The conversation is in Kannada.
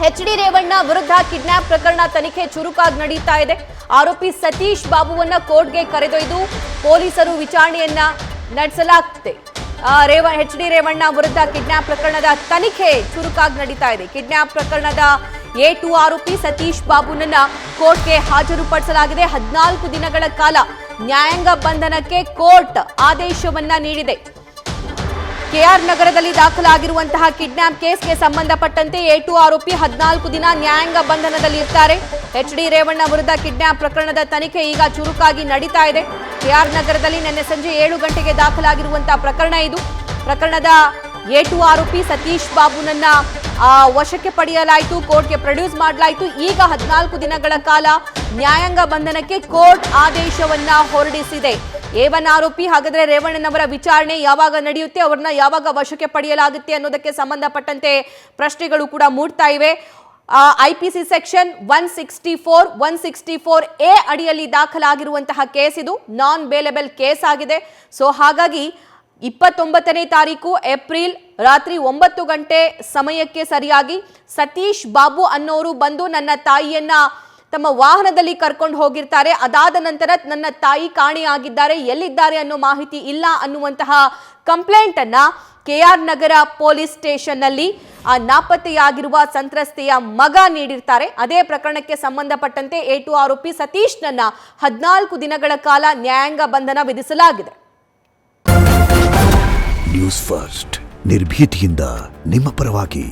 ಎಚ್.ಡಿ. ರೇವಣ್ಣ ವಿರುದ್ಧ ಕಿಡ್ನಾಪ್ ಪ್ರಕರಣ ತನಿಖೆ ಚುರುಕಾಗಿ ನಡೀತಾ ಇದೆ. ಆರೋಪಿ ಸತೀಶ್ ಬಾಬುವನ್ನ ಕೋರ್ಟ್ಗೆ ಕರೆದೊಯ್ದು ಪೊಲೀಸರು ವಿಚಾರಣೆಯನ್ನ ನಡೆಸಲಾಗ್ತಿದೆ. ಎಚ್.ಡಿ. ರೇವಣ್ಣ ವಿರುದ್ಧ ಕಿಡ್ನಾಪ್ ಪ್ರಕರಣದ ತನಿಖೆ ಚುರುಕಾಗಿ ನಡೀತಾ ಇದೆ. ಕಿಡ್ನಾಪ್ ಪ್ರಕರಣದ A2 ಆರೋಪಿ ಸತೀಶ್ ಬಾಬುನನ್ನ ಕೋರ್ಟ್ಗೆ ಹಾಜರುಪಡಿಸಲಾಗಿದೆ. 14 ದಿನಗಳ ಕಾಲ ನ್ಯಾಯಾಂಗ ಬಂಧನಕ್ಕೆ ಕೋರ್ಟ್ ಆದೇಶವನ್ನ ನೀಡಿದೆ. ಕೆಆರ್ ನಗರದಲ್ಲಿ ದಾಖಲಾಗಿರುವಂತಹ ಕಿಡ್ನಾಪ್ ಕೇಸ್ಗೆ ಸಂಬಂಧಪಟ್ಟಂತೆ A2 ಆರೋಪಿ 14 ದಿನ ನ್ಯಾಯಾಂಗ ಬಂಧನದಲ್ಲಿ ಇರ್ತಾರೆ. ಎಚ್.ಡಿ. ರೇವಣ್ಣ ವಿರುದ್ಧ ಕಿಡ್ನಾಪ್ ಪ್ರಕರಣದ ತನಿಖೆ ಈಗ ಚುರುಕಾಗಿ ನಡೀತಾ ಇದೆ. ಕೆಆರ್ ನಗರದಲ್ಲಿ ನಿನ್ನೆ ಸಂಜೆ 7 ಗಂಟೆಗೆ ದಾಖಲಾಗಿರುವಂತಹ ಪ್ರಕರಣ ಇದು. ಪ್ರಕರಣದ A2 ಆರೋಪಿ ಸತೀಶ್ ಬಾಬುನನ್ನ ವಶಕ್ಕೆ ಪಡೆಯಲಾಯಿತು, ಕೋರ್ಟ್ಗೆ ಪ್ರೊಡ್ಯೂಸ್ ಮಾಡಲಾಯಿತು. ಈಗ 14 ದಿನಗಳ ಕಾಲ ನ್ಯಾಯಾಂಗ ಬಂಧನಕ್ಕೆ ಕೋರ್ಟ್ ಆದೇಶವನ್ನ ಹೊರಡಿಸಿದೆ. A1 ಆರೋಪಿ ಹಾಗಾದ್ರೆ ರೇವಣ್ಣನವರ ವಿಚಾರಣೆ ಯಾವಾಗ ನಡೆಯುತ್ತೆ, ಅವರನ್ನ ಯಾವಾಗ ವಶಕ್ಕೆ ಪಡೆಯಲಾಗುತ್ತೆ ಅನ್ನೋದಕ್ಕೆ ಸಂಬಂಧಪಟ್ಟಂತೆ ಪ್ರಶ್ನೆಗಳು ಕೂಡ ಮೂಡ್ತಾ ಇವೆ. IPC ಸೆಕ್ಷನ್ 164A ಅಡಿಯಲ್ಲಿ ದಾಖಲಾಗಿರುವಂತಹ ಕೇಸ್ ಇದು. ನಾನ್ ಬೇಲೆಬಲ್ ಕೇಸ್ ಆಗಿದೆ. ಸೊ ಹಾಗಾಗಿ 29ನೇ ತಾರೀಕು ಏಪ್ರಿಲ್ ರಾತ್ರಿ 9 ಗಂಟೆ ಸಮಯಕ್ಕೆ ಸರಿಯಾಗಿ ಸತೀಶ್ ಬಾಬು ಅನ್ನೋರು ಬಂದು ನನ್ನ ತಾಯಿಯನ್ನ ತಮ್ಮ ವಾಹನದಲ್ಲಿ ಕರ್ಕೊಂಡು ಹೋಗಿರ್ತಾರೆ. ಅದಾದ ನಂತರ ನನ್ನ ತಾಯಿ ಕಾಣೆಯಾಗಿದ್ದಾರೆ, ಎಲ್ಲಿದ್ದಾರೆ ಅನ್ನೋ ಮಾಹಿತಿ ಇಲ್ಲ ಅನ್ನುವಂತಹ ಕಂಪ್ಲೇಂಟ್ ಅನ್ನ ಕೆಆರ್ ನಗರ ಪೊಲೀಸ್ ಸ್ಟೇಷನ್ ನಲ್ಲಿ ನಾಪತ್ತೆಯಾಗಿರುವ ಸಂತ್ರಸ್ತೆಯ ಮಗ ನೀಡಿರ್ತಾರೆ. ಅದೇ ಪ್ರಕರಣಕ್ಕೆ ಸಂಬಂಧಪಟ್ಟಂತೆ A2 ಆರೋಪಿ ಸತೀಶ್ನನ್ನ 14 ದಿನಗಳ ಕಾಲ ನ್ಯಾಯಾಂಗ ಬಂಧನ ವಿಧಿಸಲಾಗಿದೆ. ನ್ಯೂಸ್ ಫಸ್ಟ್ ನಿರ್ಭೀತಿಯಿಂದ ನಿಮ್ಮ ಪರವಾಗಿ.